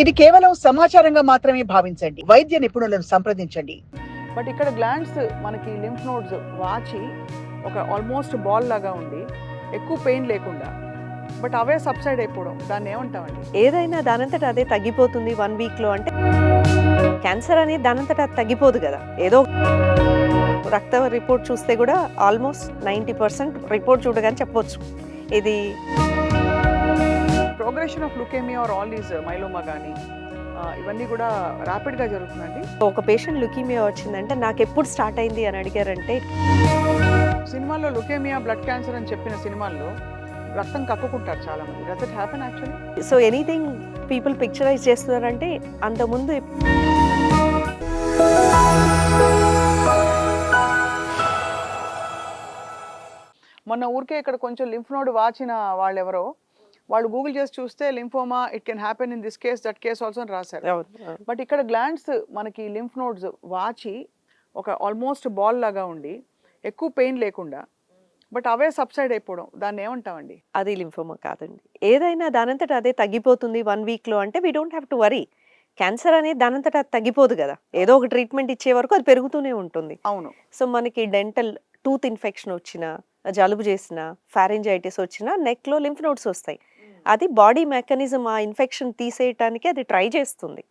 ఇది కేవలం సమాచారంగా మాత్రమే భావించండి. వైద్య నిపుణులను సంప్రదించండి. బట్ ఇక్కడ గ్లాండ్స్ మనకి లింఫ్ నోడ్స్ వాచి ఒక ఆల్మోస్ట్ బాల్ లాగా ఉండి ఎక్కువ పెయిన్ లేకుండా బట్ అవే సబ్సైడ్ అయిపోవడం, దాన్ని ఏమంటామండి? ఏదైనా దానంతట అదే తగ్గిపోతుంది 1 వీక్లో అంటే క్యాన్సర్ అనేది దానంతట అది తగ్గిపోదు కదా. ఏదో రక్త రిపోర్ట్ చూస్తే కూడా ఆల్మోస్ట్ 90% రిపోర్ట్ చూడగానే చెప్పొచ్చు ఇది progression of leukaemia or all is myeloma కానీ ఇవన్నీ కూడా ర్యాపిడ్గా జరుగుతుందండి. ఒక పేషెంట్ లుకీమియా వచ్చిందంటే నాకు ఎప్పుడు స్టార్ట్ అయింది అని అడిగారంటే, సినిమాల్లో లుకేమియా బ్లడ్ క్యాన్సర్ అని చెప్పిన సినిమాల్లో రక్తం కక్కుకుంటారు చాలా మంది. Does it happen actually? So anything people picturise చేస్తున్నారంటే అంతకుముందు మొన్న ఊరికే ఇక్కడ కొంచెం లింఫ్ నోడ్ వాచిన వాళ్ళెవరో వాళ్ళు గూగుల్ చేసి చూస్తే lymphoma it can happen in this case that case also అని రాశారు. బట్ ఇక్కడ గ్లాండ్స్ మనకి లింఫ్ నోడ్స్ వాచి ఒక ఆల్మోస్ట్ బాల్ లాగా ఉండి ఎక్కువ పెయిన్ లేకుండా బట్ అవే సబ్సైడ్ అయిపోవడం, దాన్ని ఏమంటామండి? అది లింఫోమా కాదండి. ఏదైనా దానంతట అదే తగ్గిపోతుంది 1 వీక్లో అంటే we don't have to worry. Cancer అనేది దానంతట అది తగ్గిపోదు కదా. ఏదో ఒక ట్రీట్మెంట్ ఇచ్చే వరకు అది పెరుగుతూనే ఉంటుంది. అవును. సో మనకి డెంటల్ టూత్ ఇన్ఫెక్షన్ వచ్చినా, జలుబు చేసినా, ఫారింజైటిస్ వచ్చినా నెక్లో లింఫ్ నోడ్స్ వస్తాయి. అది బాడీ మెకానిజం ఆ ఇన్ఫెక్షన్ తీసేయటానికి అది ట్రై చేస్తుంది.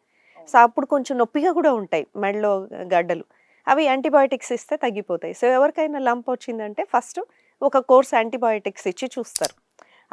సో అప్పుడు కొంచెం నొప్పిగా కూడా ఉంటాయి మెడలో గడ్డలు. అవి యాంటీబయాటిక్స్ ఇస్తే తగ్గిపోతాయి. సో ఎవరికైనా లంప్ వచ్చిందంటే ఫస్ట్ ఒక కోర్స్ యాంటీబయాటిక్స్ ఇచ్చి చూస్తారు.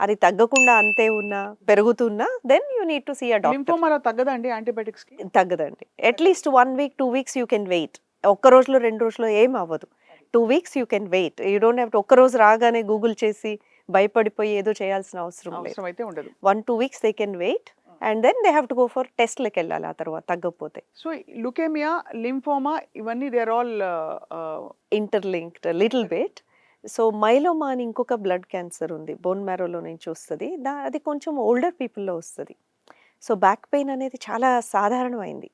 అది తగ్గకుండా అంతే ఉన్నా పెరుగుతున్నా then you need to see a doctor. Lymphoma తగ్గదండి యాంటీబయాటిక్స్కి? తగ్గదండి. At least 1 week 2 weeks you can wait. ఒక్క రోజులో 2 రోజులో ఏం అవ్వదు. 2 weeks you can wait. You don't have to ఒక్క రోజు రాగానే గూగుల్ చేసి భయపడిపోయి ఏదో చేయాల్సిన అవసరం లేదు. అయితే ఉండదు. 1-2 weeks they can wait and then they have to go for టెస్ట్లకు వెళ్ళాలి ఆ తర్వాత తగ్గకపోతే. సో లుకేమియా, లింఫోమా ఇవన్నీ they are all interlinked little bit. So myeloma అని ఇంకొక బ్లడ్ క్యాన్సర్ ఉంది, బోన్ మ్యారోలో నుంచి వస్తుంది. అది కొంచెం ఓల్డర్ పీపుల్లో వస్తుంది. సో బ్యాక్ పెయిన్ అనేది చాలా సాధారణమైంది.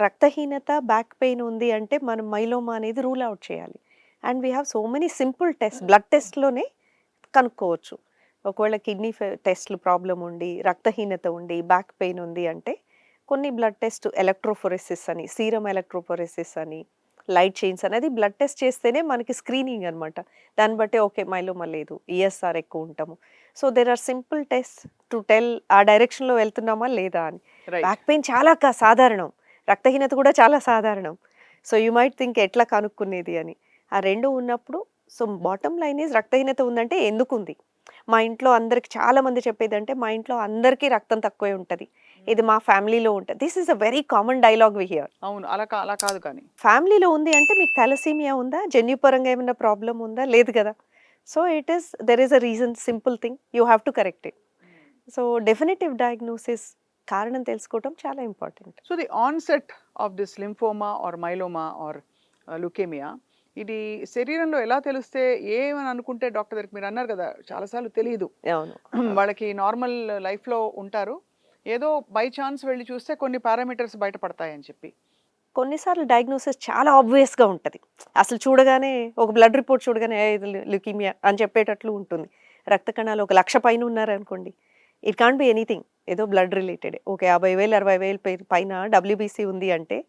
రక్తహీనత, బ్యాక్ పెయిన్ ఉంది అంటే మనం మైలోమా అనేది రూల్ అవుట్ చేయాలి. And we have so many simple test, blood టెస్ట్లోనే కనుక్కోవచ్చు. ఒకవేళ కిడ్నీ టెస్ట్లు ప్రాబ్లం ఉండి, రక్తహీనత ఉండి, బ్యాక్ పెయిన్ ఉంది అంటే కొన్ని బ్లడ్ టెస్ట్, ఎలక్ట్రోఫోరెసిస్ అని, సీరం ఎలక్ట్రోఫోరెసిస్ అని, లైట్ చైన్స్ అనేది బ్లడ్ టెస్ట్ చేస్తేనే మనకి స్క్రీనింగ్ అనమాట. దాన్ని బట్టి ఓకే మైలోమా లేదు, ఈఎస్ఆర్ ఎక్కువ ఉంటాము. So there are simple test to tell ఆ డైరెక్షన్లో వెళ్తున్నామా లేదా అని. బ్యాక్ పెయిన్ చాలా సాధారణం, రక్తహీనత కూడా చాలా సాధారణం. సో యూ మైట్ థింక్ ఎట్లా కనుక్కునేది అని. ఆ రెండు ఉన్నప్పుడు సో బాటమ్ లైన్ ఈజ్ రక్తహీనత ఉందంటే ఎందుకు ఉంది. మా ఇంట్లో అందరికి చాలా మంది చెప్పేది అంటే మా ఇంట్లో అందరికీ రక్తం తక్కువే ఉంటుంది, ఇది మా ఫ్యామిలీలో ఉంటుంది. This is a very common dialogue we hear. అవును, అలా కాదు. కానీ ఫ్యామిలీలో ఉంది అంటే మీకు థాలసీమియా ఉందా, జన్యుపరంగా ఏమైనా ప్రాబ్లం ఉందా, లేదు కదా. So it is there is a reason, simple thing, you have to correct it. So definitive diagnosis, కారణం తెలుసుకోవడం చాలా important. So the onset of this lymphoma or myeloma or leukaemia ఇది శరీరంలో ఎలా తెలిస్తే, ఏమని అనుకుంటే డాక్టర్ దగ్గరికి, మీరు అన్నారు కదా చాలాసార్లు తెలియదు, అవును, వాళ్ళకి నార్మల్ లైఫ్లో ఉంటారు, ఏదో బై ఛాన్స్ వెళ్ళి చూస్తే కొన్ని పారామీటర్స్ బయటపడతాయని చెప్పి. కొన్నిసార్లు డయాగ్నోసిస్ చాలా ఆబ్వియస్గా ఉంటుంది. అసలు చూడగానే ఒక బ్లడ్ రిపోర్ట్ చూడగానే ఇది ల్యూకీమియా అని చెప్పేటట్లు ఉంటుంది. రక్త కణాలు 1,00,000 పైన ఉన్నారనుకోండి, ఇట్ కాంట్ బి ఎనీథింగ్, ఏదో బ్లడ్ రిలేటెడ్. ఓకే 50,000 60,000 పైన డబ్ల్యూబీసీ ఉంది అంటే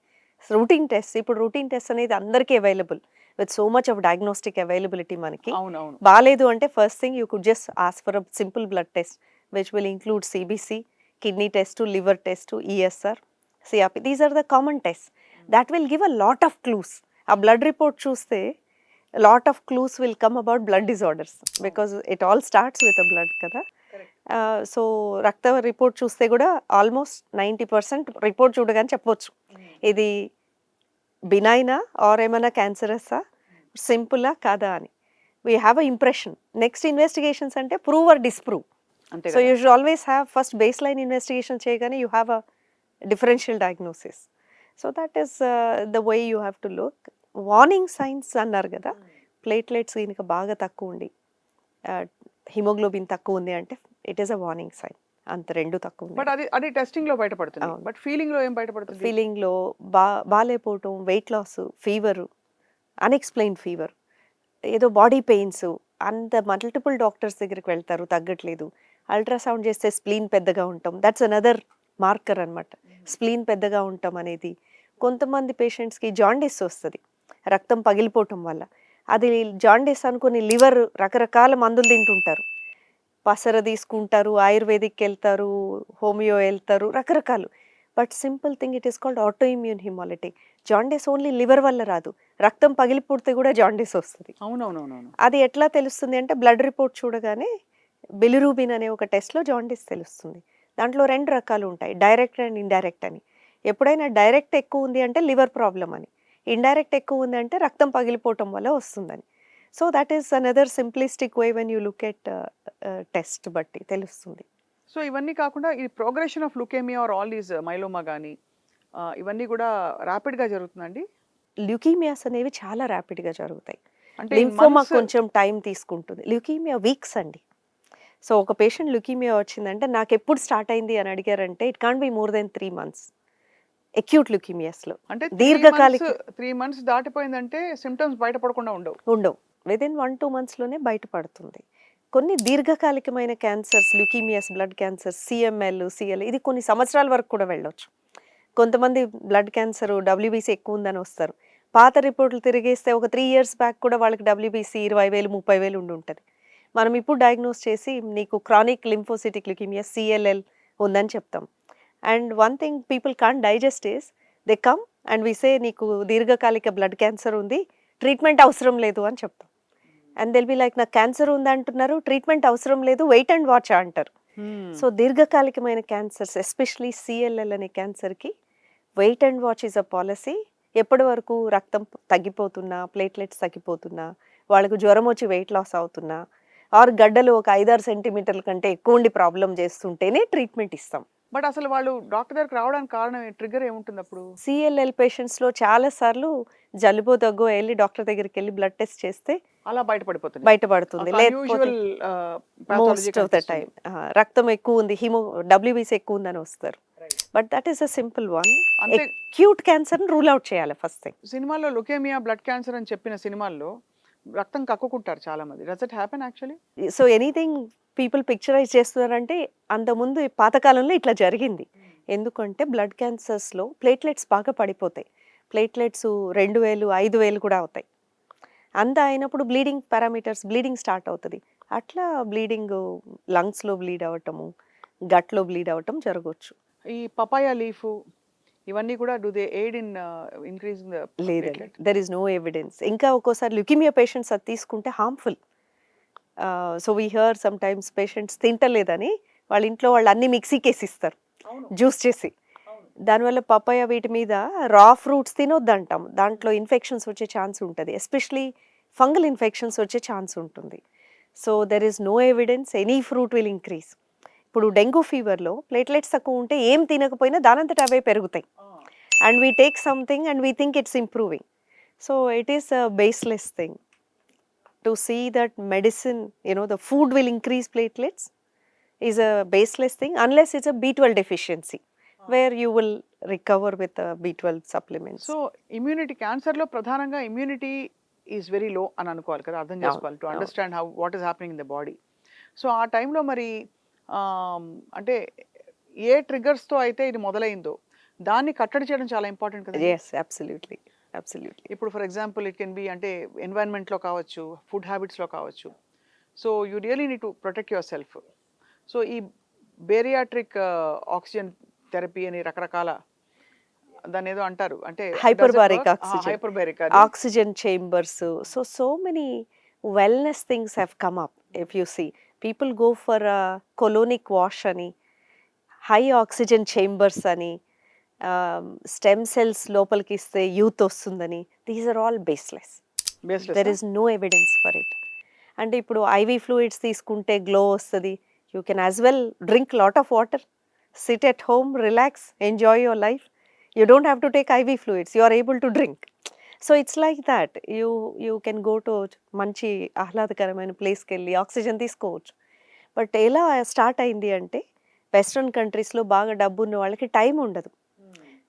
రూటీన్ టెస్ట్. ఇప్పుడు రూటీన్ టెస్ట్ అనేది అందరికీ available with so much of diagnostic availability మనకి. అవునవును. బాగాలేదు అంటే first thing you could just ask for a simple blood test which will include CBC, kidney test, liver test, ESR, CRP. These are the common test that will give a lot of clues. A blood report చూస్తే lot of clues will come about blood disorders because it all starts with a blood కదా. So రక్త report చూస్తే కూడా almost 90% report చూడగానే చెప్పొచ్చు ఇది బినైనా are ఏమైనా క్యాన్సరస్సా, సింపులా కాదా అని. We have a impression. Next investigations అంటే prove or disprove. So you should always have first baseline investigation చేయగానే you have a differential diagnosis. So that is the way you have to look. Warning signs అన్నారు కదా, platelets కనుక బాగా తక్కువ ఉండి, haemoglobin తక్కువ ఉంది అంటే it is a warning sign. అంత రెండు తక్కువ ఉంది. బట్ అది టెస్టింగ్ లో బయటపడుతుంది. బట్ ఫీలింగ్ లో ఏం బయటపడుతుంది? ఫీలింగ్ లో బాగాలేకపోవటం, weight loss, fever, unexplained fever, ఏదో బాడీ పెయిన్స్, అంత మల్టిపుల్ డాక్టర్స్ దగ్గరికి వెళ్తారు తగ్గట్లేదు. అల్ట్రాసౌండ్ చేస్తే స్ప్లీన్ పెద్దగా ఉంటాం, దట్స్ అనదర్ మార్కర్ అన్నమాట. స్ప్లీన్ పెద్దగా ఉండటం అనేది. కొంతమంది పేషెంట్స్‌కి జాండీస్ వస్తది. రక్తం పగిలిపోవటం వల్ల. అది జాండీస్ అనుకుని లివర్ రకరకాల మందులు తింటుంటారు. పసర తీసుకుంటారు, ఆయుర్వేదిక్‌కెళ్తారు, హోమియో ఎళ్తారు, రకరకాలు. But simple thing it is called auto immune hemolytic. Jaundice only liver వల్ల రాదు. రక్తం పగిలిపుడితే కూడా జాండీస్ వస్తది. అవునవునవునవును. అది ఎట్లా తెలుస్తుంది అంటే బ్లడ్ రిపోర్ట్ చూడగానే బిలిరూబిన్ అనే ఒక టెస్ట్‌లో జాండీస్ తెలుస్తుంది. దాంట్లో 2 రకాలు ఉంటాయి. డైరెక్ట్ అండ్ ఇండైరెక్ట్ అని. ఎప్పుడైనా డైరెక్ట్ ఎక్కువ ఉంది అంటే లివర్ ప్రాబ్లమ్ అని. ఇండైరెక్ట్ ఎక్కువ ఉంది అంటే రక్తం పగిలిపోవటం వల్ల వస్తుందని. So that is another simplistic way when you look at test బట్టి తెలుస్తుంది. సో ఇవన్నీ కాకుండా ఈ progression of leukaemia or all these myeloma గానీ ఇవన్నీ కూడా ర్యాపిడ్‌గా జరుగుతుందండి? ల్యూకీమియాస్ అనేవి చాలా ర్యాపిడ్‌గా జరుగుతాయి. అంటే లింఫోమా months కొంచెం టైం తీసుకుంటుంది. ల్యూకీమియా వీక్స్ అండి. సో ఒక పేషెంట్ ల్యూకీమియా వచ్చిందంటే నాకెప్పుడు స్టార్ట్ అయింది అని అడిగారంటే it can't be more than 3 months. Acute ల్యూకీమియాస్‌లో. అంటే 3 దీర్ఘకాలిక మంత్స్ 3 మంత్స్ దాటిపోయిందంటే సింప్టమ్స్ బయటపడకుండా ఉండవు. ఉండవు. వితిన్ 1-2 మంత్స్‌లోనే బయటపడుతుంది. కొన్ని దీర్ఘకాలికమైన cancers, leukemias, blood cancers, CML, CL ఇది కొన్ని సంవత్సరాల వరకు కూడా వెళ్ళొచ్చు. కొంతమంది బ్లడ్ క్యాన్సర్, డబ్ల్యూబీసీ ఎక్కువ ఉందని వస్తారు. పాత రిపోర్టులు తిరిగేస్తే ఒక 3 ఇయర్స్ బ్యాక్ కూడా వాళ్ళకి డబ్ల్యూబీసీ 20,000, 30,000 ఉండుంటది. మనం ఇప్పుడు డయాగ్నోస్ చేసి నీకు క్రానిక్ లింఫోసిటిక్ ల్యూకీమియా సీఎల్ఎల్ ఉందని చెప్తాం. And one thing people can't digest is they come and we say నీకు దీర్ఘకాలిక బ్లడ్ క్యాన్సర్ ఉంది. ట్రీట్మెంట్ అవసరం లేదు అని చెప్తాం. అండ్ దెల్ బి లైక్ నాకు క్యాన్సర్ ఉంది అంటున్నారు. ట్రీట్మెంట్ అవసరం లేదు. వెయిట్ అండ్ వాచ్ అంటారు. సో దీర్ఘకాలికమైన క్యాన్సర్స్ ఎస్పెషల్లీ సీఎల్ఎల్ అనే క్యాన్సర్‌కి wait and watch is a policy. ఎప్పటి వరకు రక్తం తగ్గిపోతున్నా, ప్లేట్లెట్స్ తగ్గిపోతున్నా, వాళ్ళకు జ్వరం వచ్చి వెయిట్ లాస్ అవుతున్నా, ఆర్ గడ్డలు ఒక 5-6 సెంటీమీటర్ల కంటే ఎక్కువ ఉండి ప్రాబ్లమ్ చేస్తుంటేనే ట్రీట్మెంట్ ఇస్తాం. బట్ అసలు వాళ్ళు డాక్టర్ దగ్గరికి రావడానికి కారణం ట్రిగ్గర్ ఏముంటుంది అప్పుడు? సీఎల్ఎల్ పేషెంట్స్‌లో చాలా సార్లు జలుబో, దగ్గో ఎళ్లి డాక్టర్ దగ్గరికెళ్లి బ్లడ్ టెస్ట్ చేస్తే అలా బయటపడుతుంది. బయటపడుతుంది. లేకపోతే unusual most of the time రక్తం ఎక్కువ ఉంది, డబ్ల్యూబీసీ ఎక్కువ ఉందని వస్తారు. But that is a simple one. అంతే. అక్యూట్ క్యాన్సర్‌ని రూల్ అవుట్ చేయాలి ఫస్ట్ థింగ్. సినిమాల్లో లుకేమియా, బ్లడ్ క్యాన్సర్ అని చెప్పిన సినిమాల్లో రక్తం కక్కుకుంటారు చాలా మంది. Does it happen actually? So anything people picturise చేస్తున్నారంటే అంతకుముందు పాతకాలంలో ఇట్లా జరిగింది. ఎందుకంటే బ్లడ్ క్యాన్సర్స్‌లో ప్లేట్లెట్స్ బాగా పడిపోతాయి. ప్లేట్లెట్స్ 2000, 5000 కూడా అవుతాయి. అంత అయినప్పుడు బ్లీడింగ్ పారామీటర్స్ బ్లీడింగ్ స్టార్ట్ అవుతది. అట్లా బ్లీడింగ్ లంగ్స్‌లో బ్లీడ్ అవ్వటము, గట్‌లో బ్లీడ్ అవ్వటం జరగొచ్చు. ఈ పపాయ లీఫ్ ఇవన్నీ కూడా do they aid in increasing the లేదండి. Platelet? There is no evidence. ఇంకా ఒక్కోసారి ల్యూకీమియా పేషెంట్స్ అది తీసుకుంటే హార్మ్‌ఫుల్. So we hear sometimes patients తింటలేదని వాళ్ళ ఇంట్లో వాళ్ళు అన్ని మిక్సీకేసి ఇస్తారు జ్యూస్ చేసి. దానివల్ల పపాయ వీటి మీద రా ఫ్రూట్స్ తినొద్దంటాం. దాంట్లో ఇన్ఫెక్షన్స్ వచ్చే ఛాన్స్ ఉంటది. ఎస్పెషల్లీ ఫంగల్ ఇన్ఫెక్షన్స్ వచ్చే ఛాన్స్ ఉంటుంది. So there is no evidence any fruit will increase. ఇప్పుడు డెంగ్యూ ఫీవర్‌లో ప్లేట్లెట్స్ తక్కువ ఉంటే ఏం తినకపోయినా దానంతట అవే పెరుగుతాయి. And we take something and we think it's improving. So it is a baseless thing. To see that medicine, the food will increase platelets is a baseless thing unless it's a B12 deficiency where you will recover with B12 supplements. So immunity క్యాన్సర్లో ప్రధానంగా immunity is very low అని అనుకోవాలి కదా, అర్థం చేసుకోవాలి to understand how what is happening in the body. So ఆ టైంలో మరి అంటే ఏ ట్రిగర్స్తో అయితే ఇది మొదలైందో దాన్ని కట్టడి చేయడం చాలా ఇంపార్టెంట్ కదా. Yes, absolutely. ఇప్పుడు for example it can be అంటే ఎన్వైరన్మెంట్లో కావచ్చు, ఫుడ్ హ్యాబిట్స్లో కావచ్చు. So you really need to protect your self. So ఈ బేరియాట్రిక్ ఆక్సిజన్ థెరపీ అని రకరకాల దాని ఏదో అంటారు, అంటే Hyperbaric oxygen. Hyperbaric Oxygen chambers. So many wellness things have come up. If you see, people go for a colonic wash ani, high oxygen chambers ani, stem cells లోపలికి ఇస్తే youth వస్తుందని. These are all baseless. There is no evidence for it. అంటే ఇప్పుడు IV fluids తీసుకుంటే glow వస్తుంది. You can as well drink lot of water, sit at home, relax, enjoy your life. You don't have to take IV fluids, you are able to drink. So it's like that. You can go to మంచి ఆహ్లాదకరమైన ప్లేస్కి వెళ్ళి oxygen తీసుకోవచ్చు. But ఎలా start అయింది అంటే western కంట్రీస్లో బాగా డబ్బు ఉన్న వాళ్ళకి టైం ఉండదు.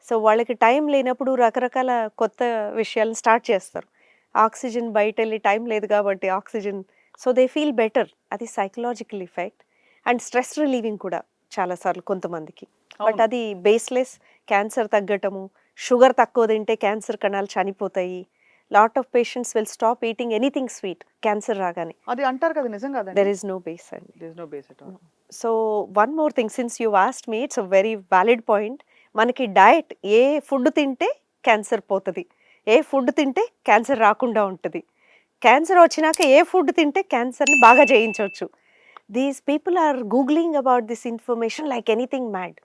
సో వాళ్ళకి టైం లేనప్పుడు రకరకాల కొత్త విషయాలను స్టార్ట్ చేస్తారు. ఆక్సిజన్ బయట వెళ్ళి టైం లేదు కాబట్టి oxygen, so they feel better. అది psychological effect and stress relieving కూడా చాలాసార్లు కొంతమందికి. బట్ అది బేస్లెస్. క్యాన్సర్ తగ్గటము, షుగర్ తక్కువ తింటే క్యాన్సర్ కణాలు చనిపోతాయి. Lot of patients will stop eating anything sweet cancer రాగానే. అది అంటారు కదా, నిజం కాదండి? దెర్ ఇస్ నో బేస్ అండి. There is no base at all. So one more thing, since you asked me, it's a very valid point. మనకి diet, ఏ food తింటే cancer పోతుంది, ఏ ఫుడ్ తింటే క్యాన్సర్ రాకుండా ఉంటుంది, క్యాన్సర్ వచ్చినాక ఏ ఫుడ్ తింటే క్యాన్సర్ని బాగా జయించవచ్చు. These people are googling about this information like anything mad.